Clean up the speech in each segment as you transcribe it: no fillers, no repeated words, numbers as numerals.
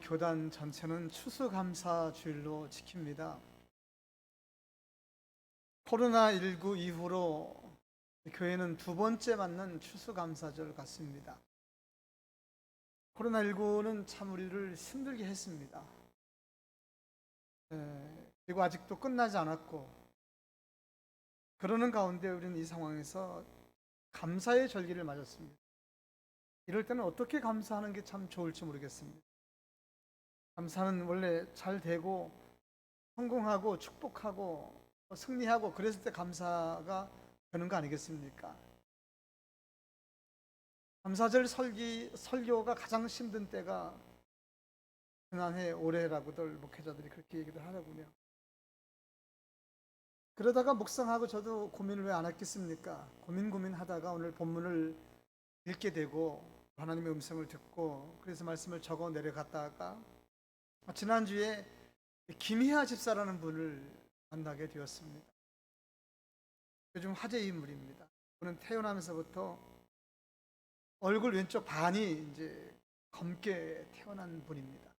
교단 전체는 추수감사 주일로 지킵니다. 코로나19 이후로 교회는 두 번째 맞는 추수감사절 같습니다. 코로나19는 참 우리를 힘들게 했습니다. 그리고 아직도 끝나지 않았고, 그러는 가운데 우리는 이 상황에서 감사의 절기를 맞았습니다. 이럴 때는 어떻게 감사하는 게 참 좋을지 모르겠습니다. 감사는 원래 잘 되고 성공하고 축복하고 승리하고 그랬을 때 감사가 되는 거 아니겠습니까? 감사절 설교가 가장 힘든 때가 지난해 올해라고들 목회자들이 그렇게 얘기를 하더군요. 그러다가 묵상하고 저도 고민을 왜 안 했겠습니까? 고민하다가 오늘 본문을 읽게 되고 하나님의 음성을 듣고 그래서 말씀을 적어 내려갔다가 지난주에 김희아 집사라는 분을 만나게 되었습니다. 요즘 화제 인물입니다. 그는 태어나면서부터 얼굴 왼쪽 반이 이제 검게 태어난 분입니다.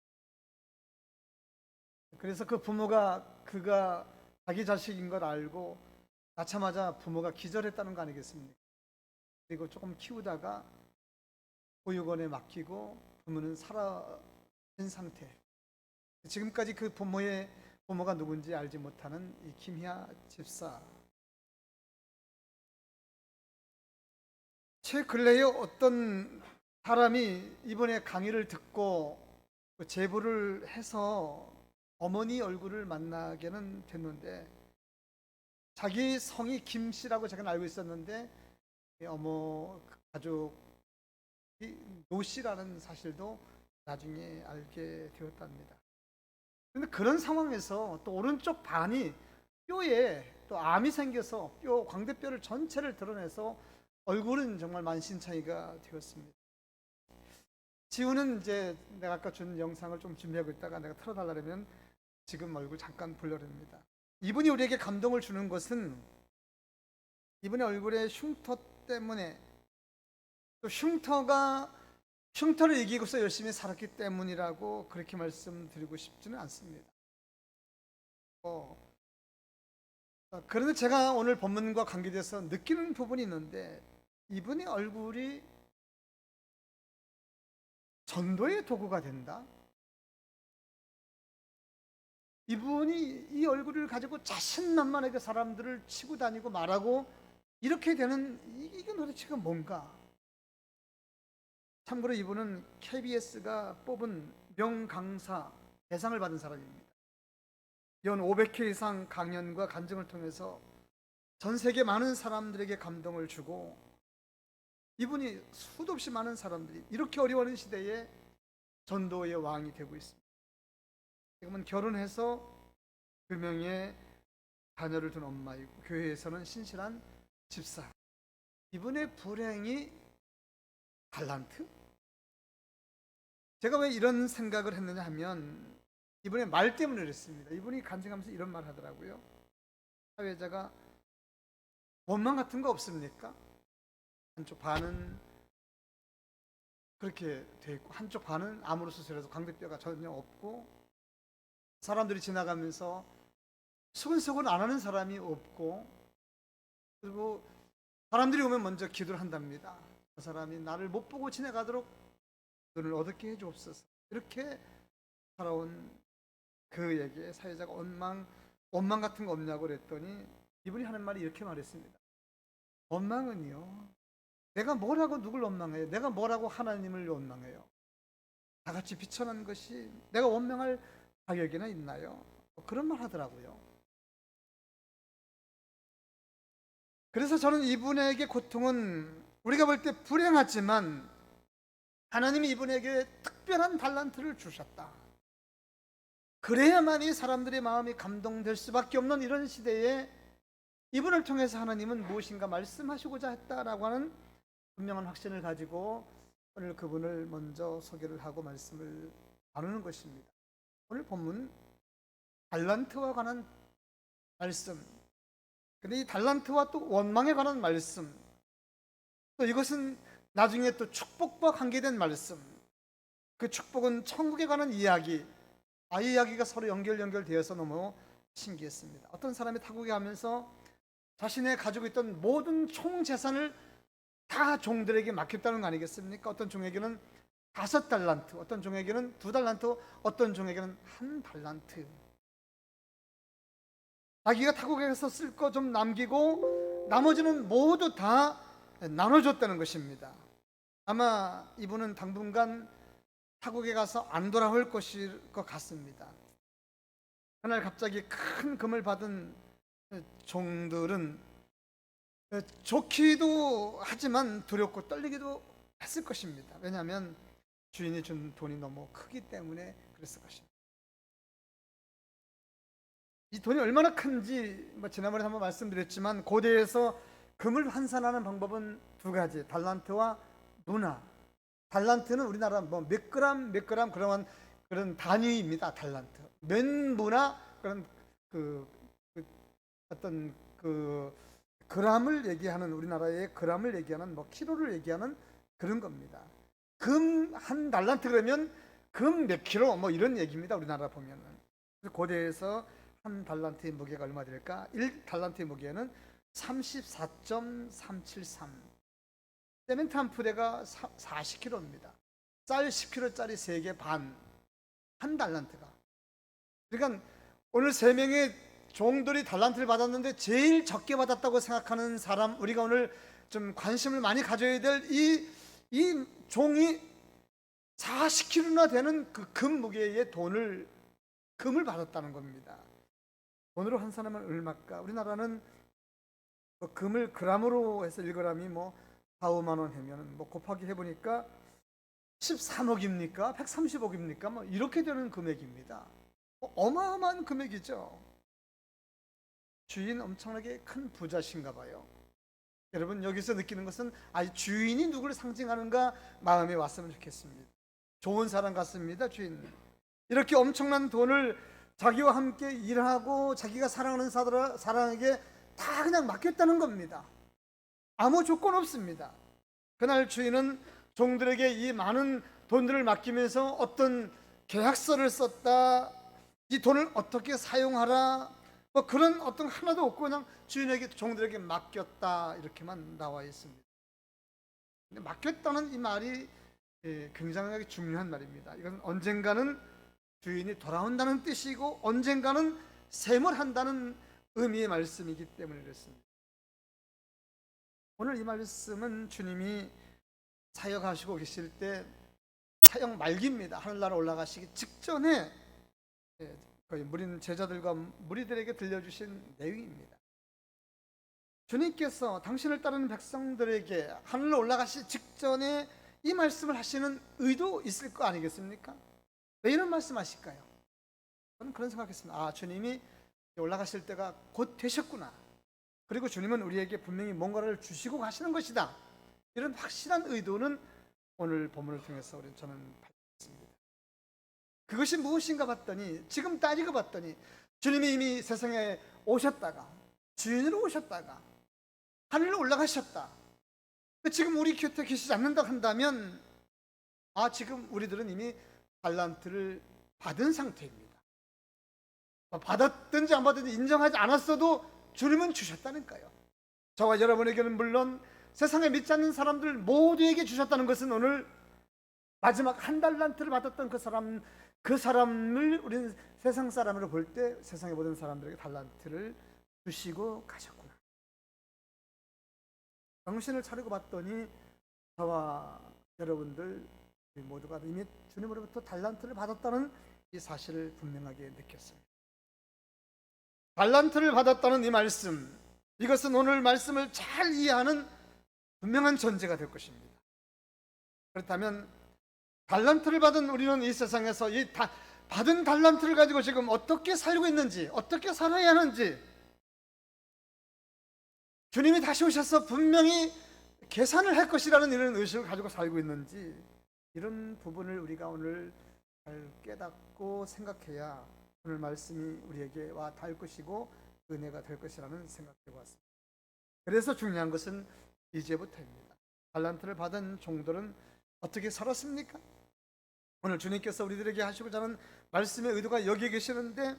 그래서 그 부모가 그가 자기 자식인 걸 알고 낳자마자 부모가 기절했다는 거 아니겠습니까? 그리고 조금 키우다가 보육원에 맡기고 부모는 사라진 상태. 지금까지 그 부모가 누군지 알지 못하는 이 김희아 집사. 최근래에 어떤 사람이 이번에 강의를 듣고 제보를 해서 어머니 얼굴을 만나게는 됐는데 자기 성이 김씨라고 제가 알고 있었는데 어머 가족이 노씨라는 사실도 나중에 알게 되었답니다. 그런데 그런 상황에서 또 오른쪽 반이 뼈에 또 암이 생겨서 광대뼈를 전체를 드러내서 얼굴은 정말 만신창이가 되었습니다. 지우는 이제 내가 아까 준 영상을 좀 준비하고 있다가 내가 틀어달라면 지금 얼굴 잠깐 보려합니다. 이분이 우리에게 감동을 주는 것은 이분의 얼굴의 흉터 때문에 또 흉터를 이기고서 열심히 살았기 때문이라고 그렇게 말씀드리고 싶지는 않습니다. 그런데 제가 오늘 본문과 관계돼서 느끼는 부분이 있는데 이분의 얼굴이 전도의 도구가 된다. 이분이 이 얼굴을 가지고 자신만만하게 사람들을 치고 다니고 말하고 이렇게 되는 이게 도대체가 뭔가? 참고로 이분은 KBS가 뽑은 명강사 대상을 받은 사람입니다. 연 500회 이상 강연과 간증을 통해서 전 세계 많은 사람들에게 감동을 주고 이분이 수도 없이 많은 사람들이 이렇게 어려워하는 시대에 전도의 왕이 되고 있습니다. 지금은 결혼해서 2명의 자녀를 둔 엄마이고 교회에서는 신실한 집사. 이분의 불행이 달란트? 제가 왜 이런 생각을 했느냐 하면 이분의 말 때문에 그랬습니다. 이분이 간증하면서 이런 말 하더라고요. 사회자가 원망 같은 거 없습니까? 한쪽 반은 그렇게 돼 있고 한쪽 반은 암으로 수술해서 광대뼈가 전혀 없고 사람들이 지나가면서 수근수근 안 하는 사람이 없고 그리고 사람들이 오면 먼저 기도를 한답니다. 그 사람이 나를 못 보고 지나가도록 눈을 어둡게 해주옵소서. 이렇게 살아온 그에게 사회자가 원망 같은 거 없냐고 그랬더니 이분이 하는 말이 이렇게 말했습니다. 원망은요, 내가 뭐라고 누굴 원망해요? 내가 뭐라고 하나님을 원망해요? 다 같이 비천한 것이 내가 원망할 자격이나 있나요? 그런 말 하더라고요. 그래서 저는 이분에게 고통은 우리가 볼 때 불행하지만 하나님이 이분에게 특별한 달란트를 주셨다. 그래야만이 사람들의 마음이 감동될 수밖에 없는 이런 시대에 이분을 통해서 하나님은 무엇인가 말씀하시고자 했다라고 하는 분명한 확신을 가지고 오늘 그분을 먼저 소개를 하고 말씀을 나누는 것입니다. 오늘 본문 달란트와 관한 말씀, 근데 이 달란트와 또 원망에 관한 말씀, 또 이것은 나중에 또 축복과 관계된 말씀, 그 축복은 천국에 관한 이야기, 이 이야기가 서로 연결되어서 너무 신기했습니다. 어떤 사람이 타국에 가면서 자신의 가지고 있던 모든 총 재산을 다 종들에게 맡겼다는 거 아니겠습니까? 어떤 종에게는 5달란트, 어떤 종에게는 2달란트, 어떤 종에게는 1달란트. 자기가 타국에서 쓸 거 좀 남기고 나머지는 모두 다 나눠줬다는 것입니다. 아마 이분은 당분간 타국에 가서 안 돌아올 것일 것 같습니다. 그날 갑자기 큰 금을 받은 종들은 좋기도 하지만 두렵고 떨리기도 했을 것입니다. 왜냐하면 주인이 준 돈이 너무 크기 때문에 그랬을 것입니다. 이 돈이 얼마나 큰지 지난번에 한번 말씀드렸지만 고대에서 금을 환산하는 방법은 2가지, 달란트와 누나. 달란트는 우리나라 몇 그램 그런 단위입니다. 달란트. 몇 무나 그런 어떤 그람을 얘기하는, 우리나라의 그람을 얘기하는 키로를 얘기하는 그런 겁니다. 금 1달란트 그러면 금 몇 킬로 이런 얘기입니다. 우리나라 보면은. 고대에서 1달란트의 무게가 얼마 될까? 1달란트의 무게는 34.373. 세멘트 한 푸대가 40kg입니다. 쌀 10kg짜리 3개 반. 1달란트가. 그러니까 오늘 3명의 종들이 달란트를 받았는데 제일 적게 받았다고 생각하는 사람, 우리가 오늘 좀 관심을 많이 가져야 될 이 종이 40kg나 되는 그 금 무게의 금을 받았다는 겁니다. 돈으로 환산하면 얼마일까? 우리나라는 금을 그람으로 해서 1g이 4, 5만 원 하면 곱하기 해보니까 13억입니까? 130억입니까? 이렇게 되는 금액입니다. 어마어마한 금액이죠. 주인 엄청나게 큰 부자신가 봐요. 여러분 여기서 느끼는 것은 주인이 누구를 상징하는가 마음에 왔으면 좋겠습니다. 좋은 사람 같습니다. 주인. 이렇게 엄청난 돈을 자기와 함께 일하고 자기가 사랑하는 사람에게 다 그냥 맡겼다는 겁니다. 아무 조건 없습니다. 그날 주인은 종들에게 이 많은 돈들을 맡기면서 어떤 계약서를 썼다, 이 돈을 어떻게 사용하라, 그런 어떤 하나도 없고 그냥 주인에게, 종들에게 맡겼다, 이렇게만 나와 있습니다. 근데 맡겼다는 이 말이 굉장히 중요한 말입니다. 이건 언젠가는 주인이 돌아온다는 뜻이고 언젠가는 셈을 한다는 의미의 말씀이기 때문에 그렇습니다. 오늘 이 말씀은 주님이 사역하시고 계실 때 사역 말기입니다. 하늘나라 올라가시기 직전에 거의 제자들과 무리들에게 들려주신 내용입니다. 주님께서 당신을 따르는 백성들에게 하늘로 올라가시 직전에 이 말씀을 하시는 의도 있을 거 아니겠습니까? 왜 이런 말씀 하실까요? 저는 그런 생각했습니다. 주님이 올라가실 때가 곧 되셨구나. 그리고 주님은 우리에게 분명히 뭔가를 주시고 가시는 것이다. 이런 확실한 의도는 오늘 본문을 통해서 저는 발견했습니다. 그것이 무엇인가 봤더니, 지금 따지고 봤더니 주님이 이미 세상에 오셨다가 주인으로 오셨다가 하늘로 올라가셨다. 지금 우리 곁에 계시지 않는다 한다면 지금 우리들은 이미 달란트를 받은 상태입니다. 받았든지 안 받았든지 인정하지 않았어도 주님은 주셨다니까요. 저와 여러분에게는 물론 세상에 믿지 않는 사람들 모두에게 주셨다는 것은 오늘 마지막 1달란트를 받았던 그 사람을 우리는 세상 사람으로 볼 때 세상의 모든 사람들에게 달란트를 주시고 가셨구나. 정신을 차리고 봤더니 저와 여러분들 모두가 이미 주님으로부터 달란트를 받았다는 이 사실을 분명하게 느꼈습니다. 달란트를 받았다는 이 말씀, 이것은 오늘 말씀을 잘 이해하는 분명한 전제가 될 것입니다. 그렇다면 달란트를 받은 우리는 이 세상에서 이 받은 달란트를 가지고 지금 어떻게 살고 있는지, 어떻게 살아야 하는지, 주님이 다시 오셔서 분명히 계산을 할 것이라는 이런 의식을 가지고 살고 있는지, 이런 부분을 우리가 오늘 잘 깨닫고 생각해야 오늘 말씀이 우리에게 와 닿을 것이고 은혜가 될 것이라는 생각해 보았습니다. 그래서 중요한 것은 이제부터입니다. 달란트를 받은 종들은 어떻게 살았습니까? 오늘 주님께서 우리들에게 하시고자 하는 말씀의 의도가 여기에 계시는데,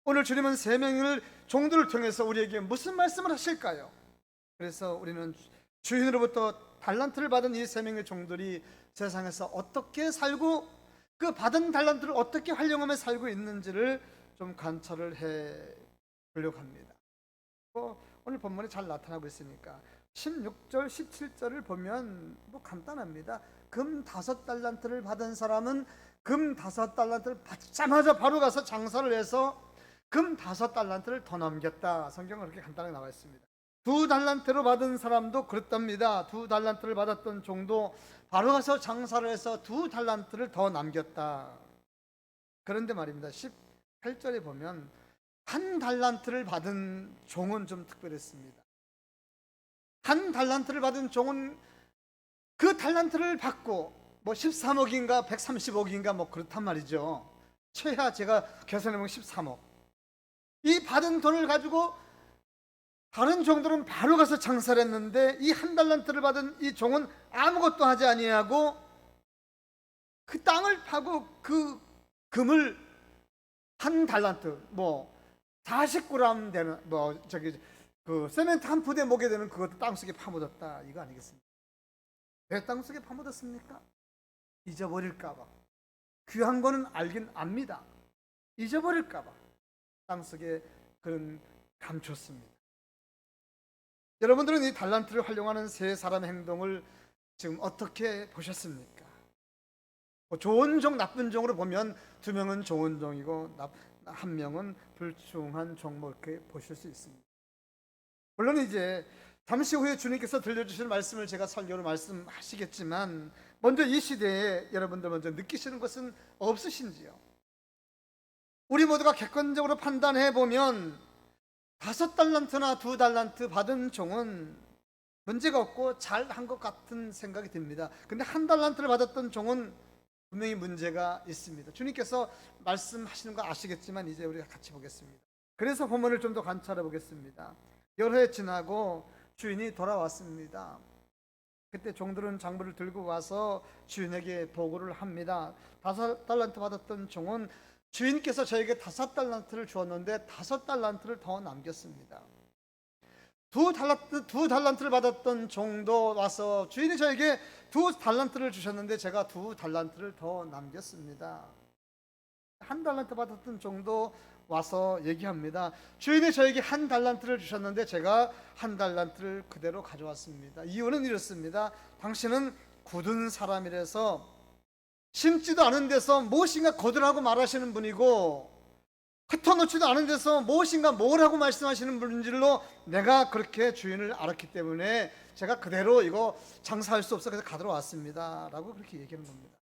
오늘 주님은 세 명의 종들을 통해서 우리에게 무슨 말씀을 하실까요? 그래서 우리는 주인으로부터 달란트를 받은 이 세 명의 종들이 세상에서 어떻게 살고 그 받은 달란트를 어떻게 활용하며 살고 있는지를 좀 관찰을 해 보려고 합니다. 오늘 본문에 잘 나타나고 있으니까 16절 17절을 보면 간단합니다. 금 5달란트를 받은 사람은 금 5달란트를 받자마자 바로 가서 장사를 해서 금 5달란트를 더 남겼다. 성경은 그렇게 간단하게 나와 있습니다. 2달란트로 받은 사람도 그렇답니다. 2달란트를 받았던 종도 바로 가서 장사를 해서 2달란트를 더 남겼다. 그런데 말입니다, 18절에 보면 1달란트를 받은 종은 좀 특별했습니다. 1달란트를 받은 종은 그 달란트를 받고 13억인가 130억인가 그렇단 말이죠. 최하 제가 계산해보면 13억. 이 받은 돈을 가지고 다른 종들은 바로 가서 장사를 했는데, 이 1달란트를 받은 이 종은 아무것도 하지 아니하고 그 땅을 파고 그 금을 1달란트 40g 되는 그 세멘트 한 푸대 목에 되는 그것도 땅속에 파묻었다, 이거 아니겠습니까? 왜 땅속에 파묻었습니까? 잊어버릴까봐. 귀한 거는 알긴 압니다. 잊어버릴까봐 땅속에 그런 감췄습니다. 여러분들은 이 달란트를 활용하는 세 사람의 행동을 지금 어떻게 보셨습니까? 좋은 종, 나쁜 종으로 보면 2명은 좋은 종이고 1명은 불충한 종, 이렇게 보실 수 있습니다. 물론 이제 잠시 후에 주님께서 들려주실 말씀을 제가 설교로 말씀하시겠지만, 먼저 이 시대에 여러분들 먼저 느끼시는 것은 없으신지요? 우리 모두가 객관적으로 판단해 보면 5달란트나 2달란트 받은 종은 문제가 없고 잘한 것 같은 생각이 듭니다. 근데 1달란트를 받았던 종은 분명히 문제가 있습니다. 주님께서 말씀하시는 거 아시겠지만 이제 우리가 같이 보겠습니다. 그래서 본문을 좀 더 관찰해 보겠습니다. 여러 해 지나고 주인이 돌아왔습니다. 그때 종들은 장부를 들고 와서 주인에게 보고를 합니다. 5달란트 받았던 종은 주인께서 저에게 5달란트를 주었는데 5달란트를 더 남겼습니다. 2달란트를 받았던 종도 와서 주인이 저에게 2달란트를 주셨는데 제가 2달란트를 더 남겼습니다. 1달란트 받았던 종도 와서 얘기합니다. 주인이 저에게 1달란트를 주셨는데 제가 1달란트를 그대로 가져왔습니다. 이유는 이렇습니다. 당신은 굳은 사람이라서 심지도 않은 데서 무엇인가 거두라고 말하시는 분이고, 흩어놓지도 않은 데서 무엇인가 뭐라고 말씀하시는 분인 줄로 내가 그렇게 주인을 알았기 때문에 제가 그대로 이거 장사할 수 없어 그래서 가도록 왔습니다 라고 그렇게 얘기하는 겁니다.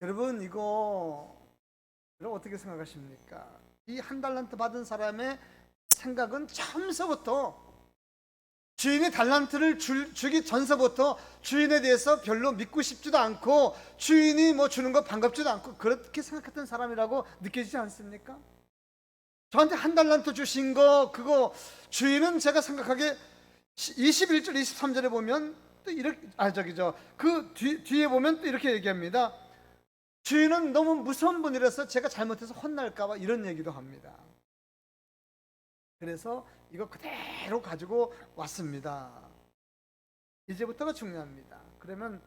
여러분, 이거 어떻게 생각하십니까? 이 1달란트 받은 사람의 생각은 처음서부터, 주인이 달란트를 주기 전서부터 주인에 대해서 별로 믿고 싶지도 않고, 주인이 주는 거 반갑지도 않고 그렇게 생각했던 사람이라고 느껴지지 않습니까? 저한테 1달란트 주신 거, 그거 주인은 제가 생각하기에 21절 23절에 보면 또 이렇게 그 뒤에 보면 또 이렇게 얘기합니다. 주인은 너무 무서운 분이라서 제가 잘못해서 혼날까 봐 이런 얘기도 합니다. 그래서 이거 그대로 가지고 왔습니다. 이제부터가 중요합니다. 그러면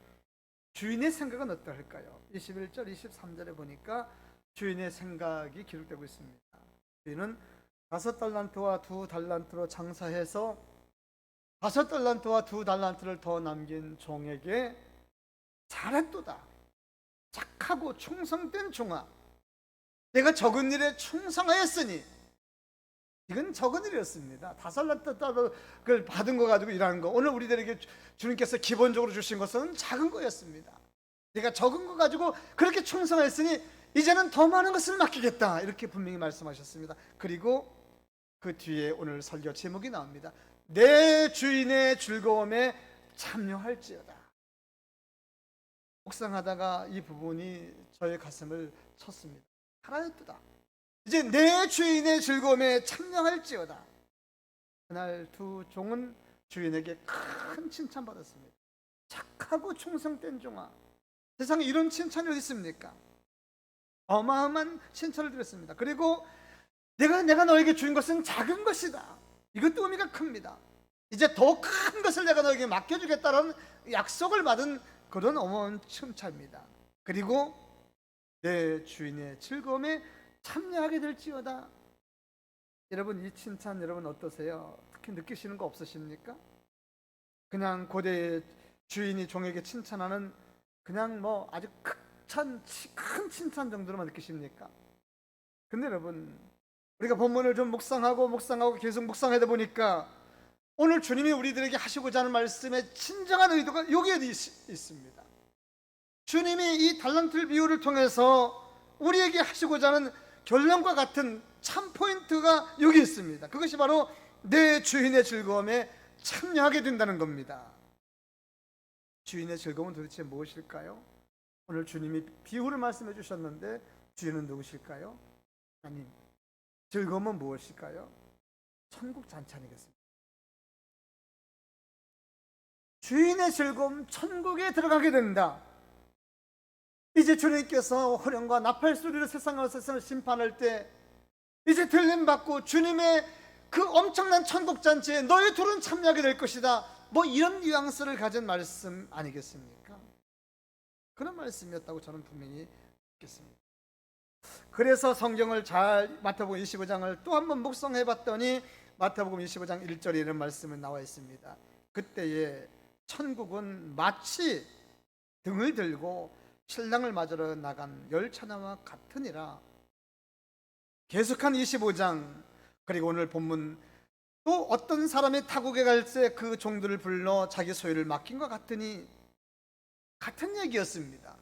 주인의 생각은 어떨까요? 21절 23절에 보니까 주인의 생각이 기록되고 있습니다. 주인은 5달란트와 2달란트로 장사해서 5달란트와 2달란트를 더 남긴 종에게 잘했도다, 착하고 충성된 종아, 내가 적은 일에 충성하였으니. 이건 적은 일이었습니다. 5달란트를 받은 거 가지고 일하는 거, 오늘 우리들에게 주님께서 기본적으로 주신 것은 작은 거였습니다. 내가 적은 거 가지고 그렇게 충성했으니 이제는 더 많은 것을 맡기겠다, 이렇게 분명히 말씀하셨습니다. 그리고 그 뒤에 오늘 설교 제목이 나옵니다. 내 주인의 즐거움에 참여할지어다. 묵상하다가 이 부분이 저의 가슴을 쳤습니다. 살아있도다, 이제 내 주인의 즐거움에 참여할지어다. 그날 2 종은 주인에게 큰 칭찬받았습니다. 착하고 충성된 종아, 세상에 이런 칭찬이 어디 있습니까? 어마어마한 칭찬을 드렸습니다. 그리고 내가 너에게 준 것은 작은 것이다. 이것도 의미가 큽니다. 이제 더 큰 것을 내가 너에게 맡겨주겠다는 약속을 받은 그런 어마어마한 칭찬입니다. 그리고 내 주인의 즐거움에 참여하게 될지어다. 여러분, 이 칭찬 여러분 어떠세요? 특히 느끼시는 거 없으십니까? 그냥 고대 주인이 종에게 칭찬하는 그냥 뭐 아주 큰 칭찬 정도로만 느끼십니까? 근데 여러분, 우리가 본문을 좀 묵상하고 계속 묵상하다 보니까 오늘 주님이 우리들에게 하시고자 하는 말씀의 진정한 의도가 여기에 있습니다. 주님이 이 달란트 비유를 통해서 우리에게 하시고자 하는 결론과 같은 참 포인트가 여기 있습니다. 그것이 바로 내 주인의 즐거움에 참여하게 된다는 겁니다. 주인의 즐거움은 도대체 무엇일까요? 오늘 주님이 비유를 말씀해 주셨는데 주인은 누구실까요? 하나님. 즐거움은 무엇일까요? 천국 잔치 아니겠습니까? 주인의 즐거움, 천국에 들어가게 된다. 이제 주님께서 호령과 나팔 소리로 세상을 심판할 때 이제 들림받고 주님의 그 엄청난 천국 잔치에 너희 둘은 참여하게 될 것이다. 뭐 이런 뉘앙스를 가진 말씀 아니겠습니까? 그런 말씀이었다고 저는 분명히 믿겠습니다. 그래서 성경을 잘 마태복음 25장을 또 한 번 묵상해 봤더니 마태복음 25장 1절에 이런 말씀이 나와 있습니다. 그때에 천국은 마치 등을 들고 신랑을 맞으러 나간 열차나와 같으니라. 계속한 25장, 그리고 오늘 본문 또 어떤 사람이 타국에 갈 때 그 종들을 불러 자기 소유를 맡긴 것 같으니, 같은 얘기였습니다.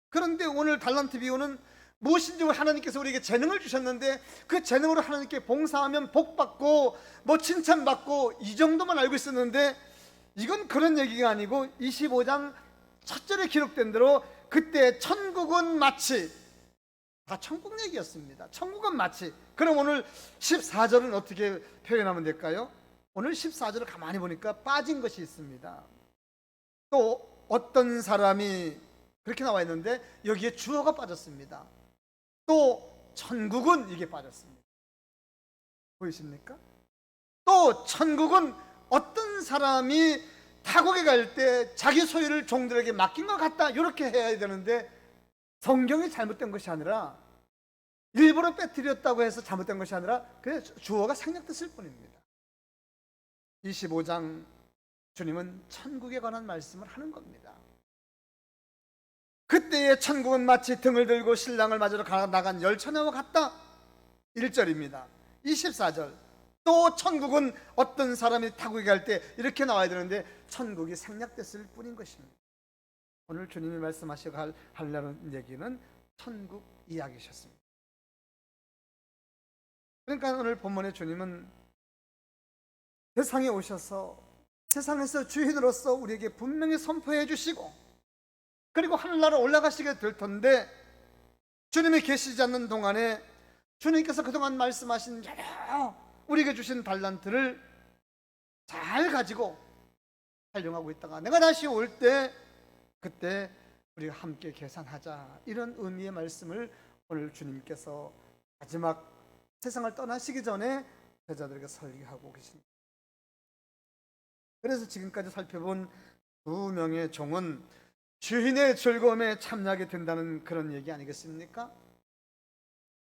그런데 오늘 달란트 비유는 무엇인지 하나님께서 우리에게 재능을 주셨는데 그 재능으로 하나님께 봉사하면 복받고 뭐 칭찬받고 이 정도만 알고 있었는데, 이건 그런 얘기가 아니고 25장 첫 절에 기록된 대로 그때 천국은 마치, 다 천국 얘기였습니다. 천국은 마치. 그럼 오늘 14절은 어떻게 표현하면 될까요? 오늘 14절을 가만히 보니까 빠진 것이 있습니다. 또 어떤 사람이, 그렇게 나와 있는데 여기에 주어가 빠졌습니다. 또 천국은, 이게 빠졌습니다. 보이십니까? 또 천국은 어떤 사람이 타국에 갈 때 자기 소유를 종들에게 맡긴 것 같다, 이렇게 해야 되는데 성경이 잘못된 것이 아니라, 일부러 빼뜨렸다고 해서 잘못된 것이 아니라 그냥 주어가 생략됐을 뿐입니다. 25장 주님은 천국에 관한 말씀을 하는 겁니다. 그때의 천국은 마치 등을 들고 신랑을 맞으러 나간 열차나와 같다. 1절입니다. 24절 또 천국은 어떤 사람이 타국에 갈 때, 이렇게 나와야 되는데 천국이 생략됐을 뿐인 것입니다. 오늘 주님이 말씀하시고 하려는 얘기는 천국 이야기셨습니다. 그러니까 오늘 본문의 주님은 세상에 오셔서 세상에서 주인으로서 우리에게 분명히 선포해 주시고, 그리고 하늘나라 올라가시게 될 텐데, 주님이 계시지 않는 동안에 주님께서 그동안 말씀하신 여러 우리에게 주신 달란트를 잘 가지고 활용하고 있다가 내가 다시 올 때 그때 우리가 함께 계산하자, 이런 의미의 말씀을 오늘 주님께서 마지막 세상을 떠나시기 전에 제자들에게 설교하고 계십니다. 그래서 지금까지 살펴본 두 명의 종은 주인의 즐거움에 참여하게 된다는 그런 얘기 아니겠습니까?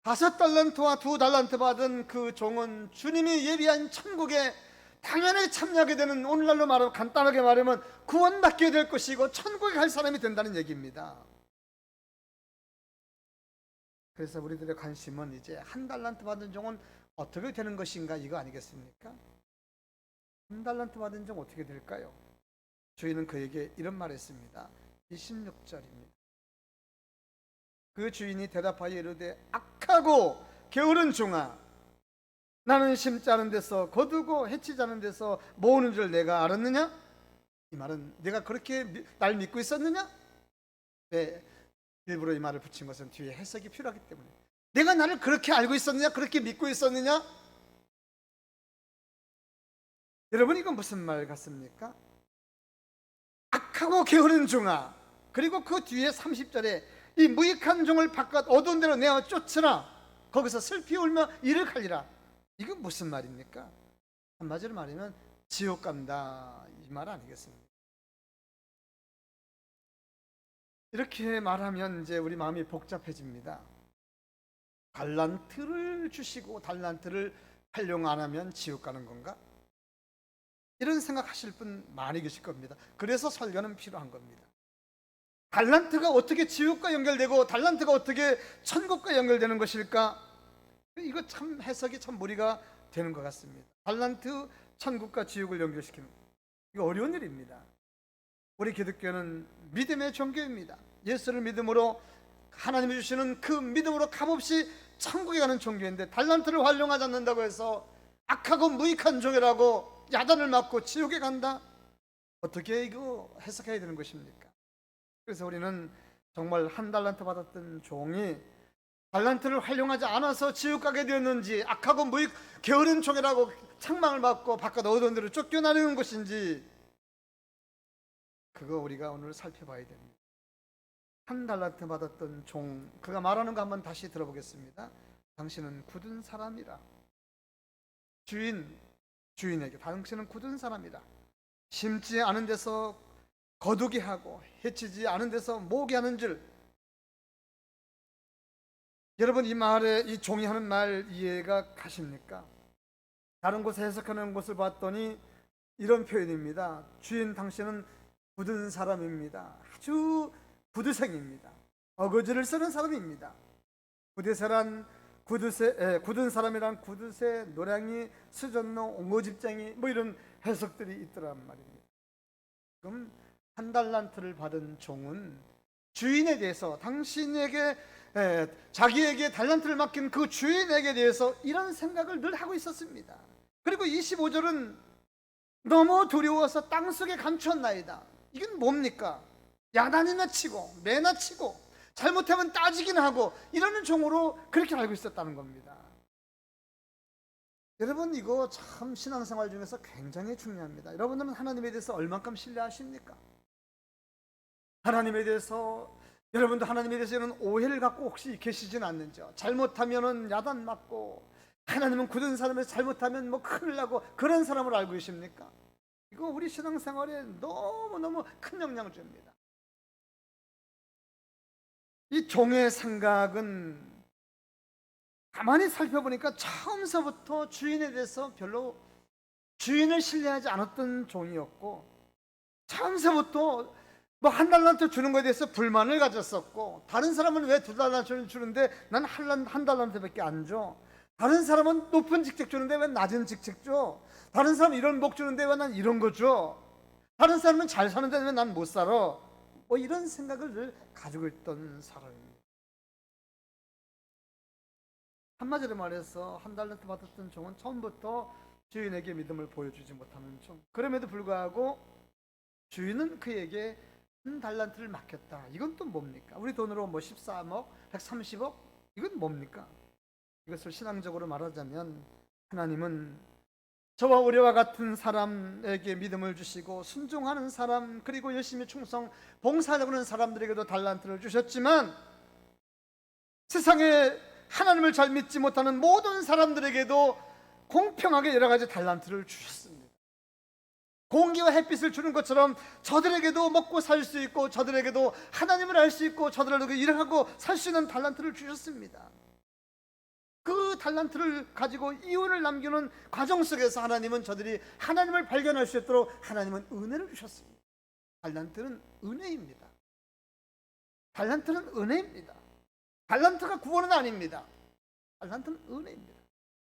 5달란트와 2달란트 받은 그 종은 주님이 예비한 천국에 당연히 참여하게 되는, 오늘날로 말하면 간단하게 말하면 구원받게 될 것이고 천국에 갈 사람이 된다는 얘기입니다. 그래서 우리들의 관심은 이제 1달란트 받은 종은 어떻게 되는 것인가, 이거 아니겠습니까? 1달란트 받은 종 어떻게 될까요? 주인은 그에게 이런 말을 했습니다. 26절입니다. 그 주인이 대답하여 이르되 악하고 게으른 종아, 나는 심지 않은 데서 거두고 해치지 않은 데서 모으는 줄 내가 알았느냐? 이 말은 내가 그렇게 날 믿고 있었느냐? 네, 일부러 이 말을 붙인 것은 뒤에 해석이 필요하기 때문에, 내가 나를 그렇게 알고 있었느냐? 그렇게 믿고 있었느냐? 여러분, 이건 무슨 말 같습니까? 악하고 게으른 종아, 그리고 그 뒤에 30절에 이 무익한 종을 바깥 어두운 데로 내어 쫓으라. 거기서 슬피 울며 이를 갈리라. 이거 무슨 말입니까? 한마디로 말하면 지옥 간다 이 말 아니겠습니까? 이렇게 말하면 이제 우리 마음이 복잡해집니다. 달란트를 주시고 달란트를 활용 안 하면 지옥 가는 건가? 이런 생각하실 분 많이 계실 겁니다. 그래서 설교는 필요한 겁니다. 달란트가 어떻게 지옥과 연결되고 달란트가 어떻게 천국과 연결되는 것일까? 이거 참 해석이 참 무리가 되는 것 같습니다. 달란트, 천국과 지옥을 연결시키는 이거 어려운 일입니다. 우리 기독교는 믿음의 종교입니다. 예수를 믿음으로 하나님이 주시는 그 믿음으로 값없이 천국에 가는 종교인데 달란트를 활용하지 않는다고 해서 악하고 무익한 종이라고 야단을 맞고 지옥에 간다? 어떻게 이거 해석해야 되는 것입니까? 그래서 우리는 정말 한 달란트 받았던 종이 달란트를 활용하지 않아서 지옥 가게 되었는지 악하고 무익 게으른 종이라고 책망을 받고 바깥 어두운 데로 쫓겨나는 것인지 그거 우리가 오늘 살펴봐야 됩니다. 한 달란트 받았던 종, 그가 말하는 거 한번 다시 들어보겠습니다. 당신은 굳은 사람이라. 주인에게 당신은 굳은 사람이라. 심지 않은 데서 거두게 하고 해치지 않은 데서 모게 하는 줄. 여러분 이 말에 이 종이 하는 말 이해가 가십니까? 다른 곳에 해석하는 것을 봤더니 이런 표현입니다. 주인 당신은 굳은 사람입니다. 아주 구두생입니다. 어거지를 쓰는 사람입니다. 굳은 사람이란 구두쇠, 노량이, 수전노, 옹호집쟁이 뭐 이런 해석들이 있더란 말입니다. 그럼 한 달란트를 받은 종은 주인에 대해서 당신에게 자기에게 달란트를 맡긴 그 주인에게 대해서 이런 생각을 늘 하고 있었습니다. 그리고 25절은 너무 두려워서 땅속에 감추었나이다. 이건 뭡니까? 야단이나 치고 매나 치고 잘못하면 따지긴 하고 이러는 종으로 그렇게 알고 있었다는 겁니다. 여러분 이거 참 신앙생활 중에서 굉장히 중요합니다. 여러분들은 하나님에 대해서 얼만큼 신뢰하십니까? 하나님에 대해서 여러분도 하나님에 대해서 이런 오해를 갖고 혹시 계시진 않는지요? 잘못하면은 야단 맞고 하나님은 굳은 사람에서 잘못하면 뭐 큰일 나고 그런 사람을 알고 계십니까? 이거 우리 신앙생활에 너무너무 큰 영향을 줍니다. 이 종의 생각은 가만히 살펴보니까 처음서부터 주인에 대해서 별로 주인을 신뢰하지 않았던 종이었고 처음서부터 뭐 한 달란트 주는 것에 대해서 불만을 가졌었고 다른 사람은 왜 두 달란트를 주는데 난 한 달란트밖에 안 줘? 다른 사람은 높은 직책 주는데 왜 낮은 직책 줘? 다른 사람은 이런 복 주는데 왜 난 이런 거 줘? 다른 사람은 잘 사는데 왜 난 못 살아? 뭐 이런 생각을 늘 가지고 있던 사람입니다. 한마디로 말해서 한 달란트 받았던 종은 처음부터 주인에게 믿음을 보여주지 못하는 종. 그럼에도 불구하고 주인은 그에게 한 달란트를 맡겼다. 이건 또 뭡니까? 우리 돈으로 뭐 13억, 130억? 이건 뭡니까? 이것을 신앙적으로 말하자면 하나님은 저와 우리와 같은 사람에게 믿음을 주시고 순종하는 사람 그리고 열심히 충성 봉사하려고 하는 사람들에게도 달란트를 주셨지만 세상에 하나님을 잘 믿지 못하는 모든 사람들에게도 공평하게 여러 가지 달란트를 주셨습니다. 공기와 햇빛을 주는 것처럼 저들에게도 먹고 살 수 있고 저들에게도 하나님을 알 수 있고 저들에게도 일하고 살 수 있는 달란트를 주셨습니다. 그 달란트를 가지고 이윤을 남기는 과정 속에서 하나님은 저들이 하나님을 발견할 수 있도록 하나님은 은혜를 주셨습니다. 달란트는 은혜입니다. 달란트는 은혜입니다. 달란트가 구원은 아닙니다. 달란트는 은혜입니다.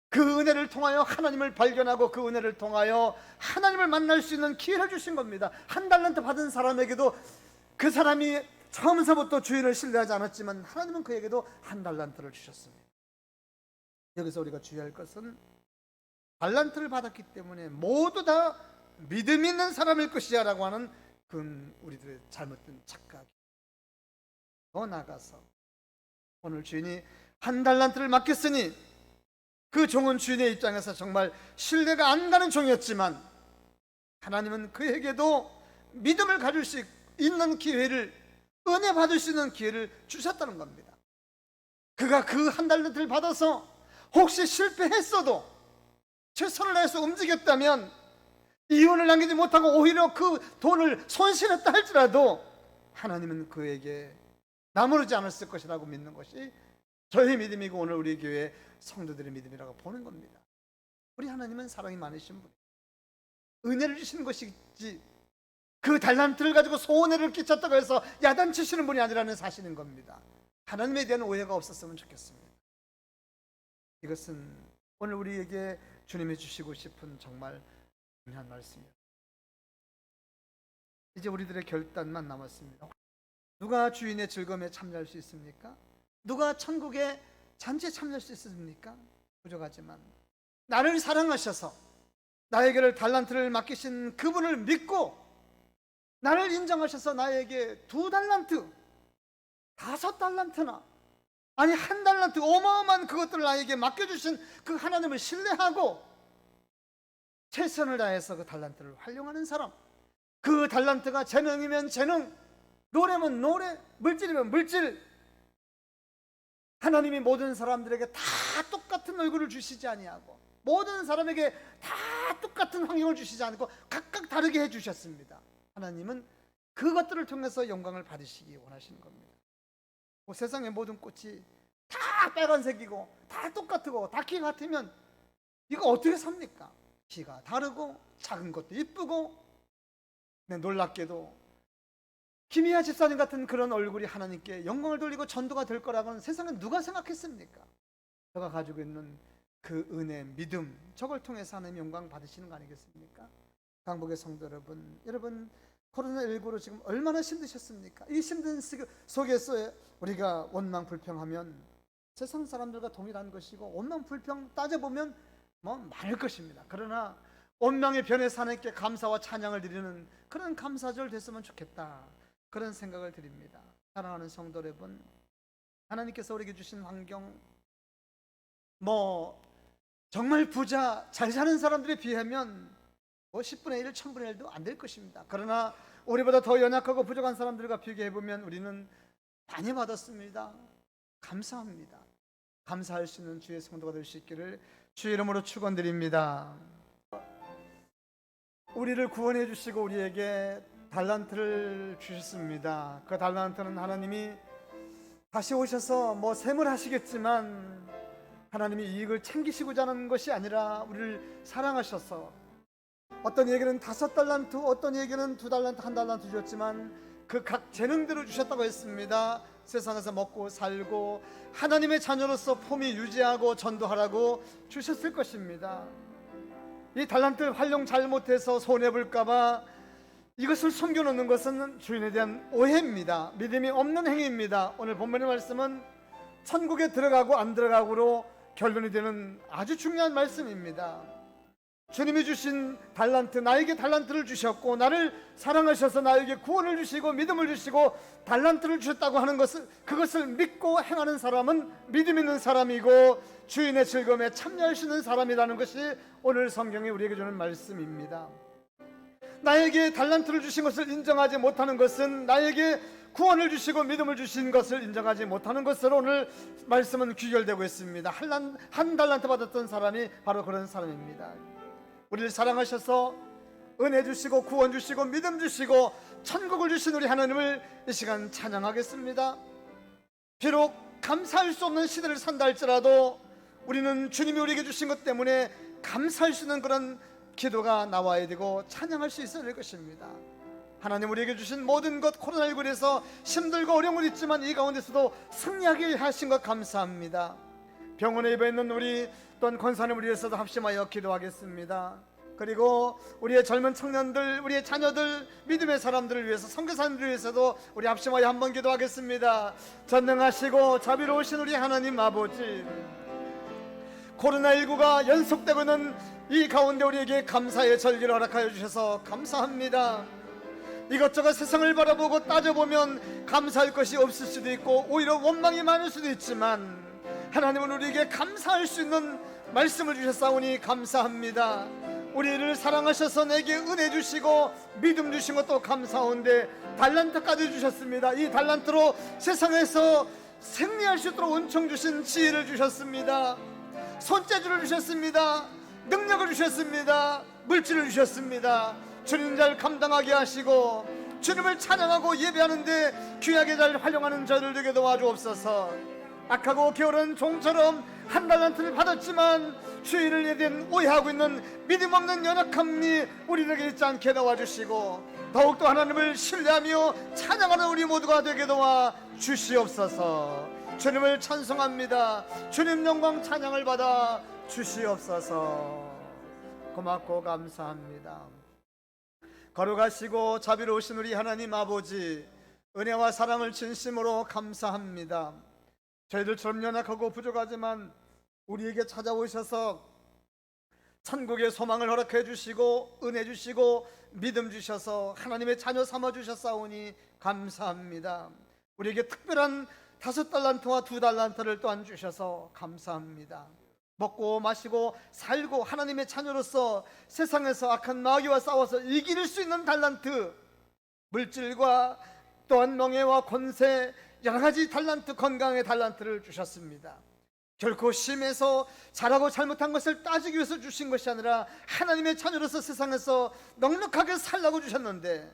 그 은혜를 통하여 하나님을 발견하고 그 은혜를 통하여 하나님을 만날 수 있는 기회를 주신 겁니다. 한 달란트 받은 사람에게도 그 사람이 처음서부터 주인을 신뢰하지 않았지만 하나님은 그에게도 한 달란트를 주셨습니다. 여기서 우리가 주의할 것은 달란트를 받았기 때문에 모두 다 믿음 있는 사람일 것이야 라고 하는 그건 우리들의 잘못된 착각이. 더 나아가서 오늘 주인이 한 달란트를 맡겼으니 그 종은 주인의 입장에서 정말 신뢰가 안 가는 종이었지만 하나님은 그에게도 믿음을 가질 수 있는 기회를 은혜 받을 수 있는 기회를 주셨다는 겁니다. 그가 그 한 달란트를 받아서 혹시 실패했어도 최선을 다해서 움직였다면 이윤을 남기지 못하고 오히려 그 돈을 손실했다 할지라도 하나님은 그에게 나무르지 않았을 것이라고 믿는 것이 저의 믿음이고 오늘 우리 교회 성도들의 믿음이라고 보는 겁니다. 우리 하나님은 사랑이 많으신 분, 은혜를 주시는 것이지 그 달란트를 가지고 손해를 끼쳤다고 해서 야단치시는 분이 아니라는 사실인 겁니다. 하나님에 대한 오해가 없었으면 좋겠습니다. 이것은 오늘 우리에게 주님이 주시고 싶은 정말 중요한 말씀이에요. 이제 우리들의 결단만 남았습니다. 누가 주인의 즐거움에 참여할 수 있습니까? 누가 천국의 잔치에 참여할 수 있습니까? 부족하지만 나를 사랑하셔서 나에게를 달란트를 맡기신 그분을 믿고 나를 인정하셔서 나에게 2달란트, 5달란트나 아니 1달란트 어마어마한 그것들을 나에게 맡겨주신 그 하나님을 신뢰하고 최선을 다해서 그 달란트를 활용하는 사람, 그 달란트가 재능이면 재능, 노래면 노래, 물질이면 물질, 하나님이 모든 사람들에게 다 똑같은 얼굴을 주시지 아니하고 모든 사람에게 다 똑같은 환경을 주시지 않고 각각 다르게 해주셨습니다. 하나님은 그것들을 통해서 영광을 받으시기 원하시는 겁니다. 세상의 모든 꽃이 다 빨간색이고 다 똑같고 다 키가 같으면 이거 어떻게 삽니까? 키가 다르고 작은 것도 이쁘고 놀랍게도 김희아 집사님 같은 그런 얼굴이 하나님께 영광을 돌리고 전도가 될 거라고는 세상에 누가 생각했습니까? 제가 가지고 있는 그 은혜, 믿음, 저걸 통해서 하나님 영광 받으시는 거 아니겠습니까? 강복의 성도 여러분 코로나19로 지금 얼마나 힘드셨습니까? 이 힘든 속에서 우리가 원망 불평하면 세상 사람들과 동일한 것이고 원망 불평 따져보면 뭐 많을 것입니다. 그러나 원망의 변에서 하나님께 감사와 찬양을 드리는 그런 감사절 됐으면 좋겠다, 그런 생각을 드립니다. 사랑하는 성도 여러분, 하나님께서 우리에게 주신 환경 정말 부자 잘 사는 사람들에 비하면 10분의 1, 1000분의 1도 안 될 것입니다. 그러나 우리보다 더 연약하고 부족한 사람들과 비교해보면 우리는 많이 받았습니다. 감사합니다. 감사할 수 있는 주의 성도가 될 수 있기를 주의 이름으로 축원드립니다. 우리를 구원해 주시고 우리에게 달란트를 주셨습니다. 그 달란트는 하나님이 다시 오셔서 셈을 하시겠지만 하나님이 이익을 챙기시고자 하는 것이 아니라 우리를 사랑하셔서 어떤 얘기는 5달란트, 어떤 얘기는 2달란트, 1달란트 주셨지만 그 각 재능대로 주셨다고 했습니다. 세상에서 먹고 살고 하나님의 자녀로서 폼이 유지하고 전도하라고 주셨을 것입니다. 이 달란트 활용 잘못해서 손해볼까봐 이것을 숨겨놓는 것은 주인에 대한 오해입니다. 믿음이 없는 행위입니다. 오늘 본문의 말씀은 천국에 들어가고 안 들어가고로 결론이 되는 아주 중요한 말씀입니다. 주님이 주신 달란트, 나에게 달란트를 주셨고 나를 사랑하셔서 나에게 구원을 주시고 믿음을 주시고 달란트를 주셨다고 하는 것을, 그것을 믿고 행하는 사람은 믿음 있는 사람이고 주인의 즐거움에 참여할 수 있는 사람이라는 것이 오늘 성경이 우리에게 주는 말씀입니다. 나에게 달란트를 주신 것을 인정하지 못하는 것은 나에게 구원을 주시고 믿음을 주신 것을 인정하지 못하는 것으로 오늘 말씀은 귀결되고 있습니다. 한 달란트 받았던 사람이 바로 그런 사람입니다. 우리를 사랑하셔서 은혜 주시고 구원 주시고 믿음 주시고 천국을 주신 우리 하나님을 이 시간 찬양하겠습니다. 비록 감사할 수 없는 시대를 산다 할지라도 우리는 주님이 우리에게 주신 것 때문에 감사할 수 있는 그런 기도가 나와야 되고 찬양할 수 있어야 될 것입니다. 하나님 우리에게 주신 모든 것, 코로나19에서 힘들고 어려움은 있지만 이 가운데서도 승리하게 하신 것 감사합니다. 병원에 입에 있는 우리 또한 권사님을 위해서도 합심하여 기도하겠습니다. 그리고 우리의 젊은 청년들, 우리의 자녀들, 믿음의 사람들을 위해서, 선교사님들을 위해서도 우리 합심하여 한번 기도하겠습니다. 전능하시고 자비로우신 우리 하나님 아버지, 코로나19가 연속되고 있는 이 가운데 우리에게 감사의 절기를 허락하여 주셔서 감사합니다. 이것저것 세상을 바라보고 따져보면 감사할 것이 없을 수도 있고 오히려 원망이 많을 수도 있지만 하나님은 우리에게 감사할 수 있는 말씀을 주셨사오니 감사합니다. 우리를 사랑하셔서 내게 은혜 주시고 믿음 주신 것도 감사한데 달란트까지 주셨습니다. 이 달란트로 세상에서 승리할 수 있도록 은총 주신 지혜를 주셨습니다. 손재주를 주셨습니다. 능력을 주셨습니다. 물질을 주셨습니다. 주님 잘 감당하게 하시고 주님을 찬양하고 예배하는데 귀하게 잘 활용하는 저희들 되게 도와주옵소서. 악하고 게으른 종처럼 한 달란트를 받았지만 주의를 예된 오해하고 있는 믿음 없는 연약함이 우리에게 있지 않게 도와주시고 더욱더 하나님을 신뢰하며 찬양하는 우리 모두가 되게 도와주시옵소서. 주님을 찬송합니다. 주님 영광 찬양을 받아 주시옵소서. 고맙고 감사합니다. 거룩하시고 자비로우신 우리 하나님 아버지, 은혜와 사랑을 진심으로 감사합니다. 저희들처럼 연약하고 부족하지만 우리에게 찾아오셔서 천국의 소망을 허락해 주시고 은혜 주시고 믿음 주셔서 하나님의 자녀 삼아 주셨사오니 감사합니다. 우리에게 특별한 5달란트와 2달란트를 또한 주셔서 감사합니다. 먹고 마시고 살고 하나님의 자녀로서 세상에서 악한 마귀와 싸워서 이길 수 있는 달란트, 물질과 또한 명예와 권세, 여러 가지 달란트, 건강의 달란트를 주셨습니다. 결코 심해서 잘하고 잘못한 것을 따지기 위해서 주신 것이 아니라 하나님의 자녀로서 세상에서 넉넉하게 살라고 주셨는데,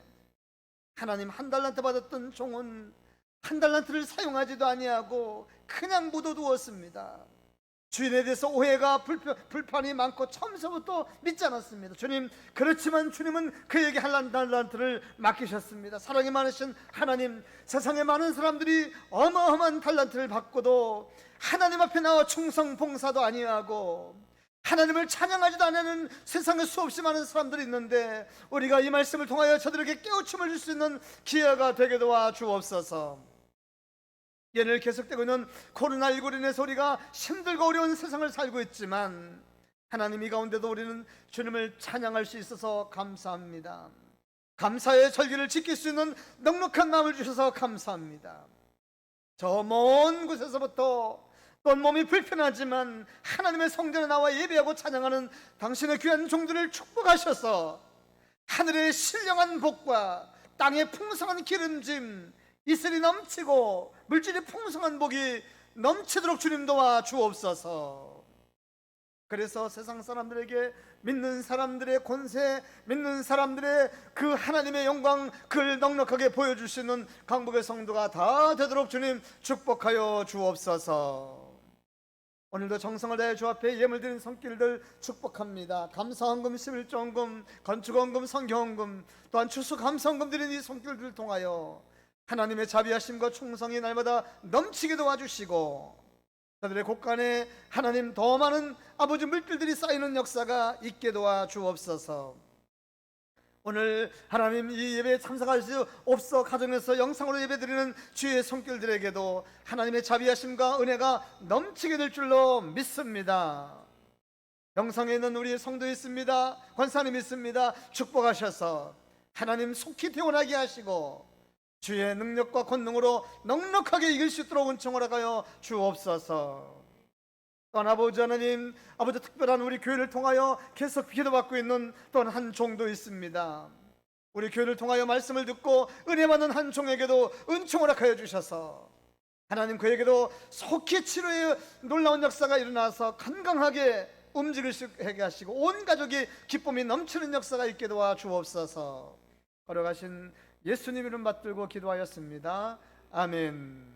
하나님 한 달란트 받았던 종은 한 달란트를 사용하지도 아니하고 그냥 묻어두었습니다. 주인에 대해서 오해가 불판이 많고 처음서부터 믿지 않았습니다. 주님, 그렇지만 주님은 그에게 한 달란트를 맡기셨습니다. 사랑이 많으신 하나님, 세상에 많은 사람들이 어마어마한 달란트를 받고도 하나님 앞에 나와 충성 봉사도 아니하고 하나님을 찬양하지도 않는 세상에 수없이 많은 사람들이 있는데, 우리가 이 말씀을 통하여 저들에게 깨우침을 줄 수 있는 기회가 되게 도와 주옵소서. 연일 계속되고 있는 코로나19로 인해서 우리가 힘들고 어려운 세상을 살고 있지만 하나님, 이 가운데도 우리는 주님을 찬양할 수 있어서 감사합니다. 감사의 절기를 지킬 수 있는 넉넉한 마음을 주셔서 감사합니다. 저 먼 곳에서부터 또 몸이 불편하지만 하나님의 성전에 나와 예배하고 찬양하는 당신의 귀한 종들을 축복하셔서 하늘의 신령한 복과 땅의 풍성한 기름짐, 이슬이 넘치고 물질이 풍성한 복이 넘치도록 주님 도와 주옵소서. 그래서 세상 사람들에게 믿는 사람들의 권세, 믿는 사람들의 그 하나님의 영광, 그를 넉넉하게 보여주시는 강복의 성도가 다 되도록 주님 축복하여 주옵소서. 오늘도 정성을 다해 주 앞에 예물 드린 손길들 축복합니다. 감사헌금, 11조헌금, 건축헌금, 성경헌금, 또한 추수감사헌금 드린 이 손길들을 통하여 하나님의 자비하심과 충성이 날마다 넘치게 도와주시고 그들의 곳간에 하나님 더 많은 아버지 물질들이 쌓이는 역사가 있게 도와주옵소서. 오늘 하나님 이 예배에 참석할 수 없어 가정에서 영상으로 예배드리는 주의 손길들에게도 하나님의 자비하심과 은혜가 넘치게 될 줄로 믿습니다. 영상에 있는 우리 성도 있습니다. 권사님 있습니다. 축복하셔서 하나님 속히 태어나게 하시고 주의 능력과 권능으로 넉넉하게 이길 수 있도록 은총을 하여 주옵소서. 또한 아버지 하나님, 아버지 특별한 우리 교회를 통하여 계속 기도받고 있는 또한 한 종도 있습니다. 우리 교회를 통하여 말씀을 듣고 은혜 받는 한 종에게도 은총을 하여 주셔서 하나님 그에게도 속히 치료의 놀라운 역사가 일어나서 건강하게 움직일 수 있게 하시고 온 가족이 기쁨이 넘치는 역사가 있게 도와 주옵소서. 걸어가신 예수님 이름 받들고 기도하였습니다. 아멘.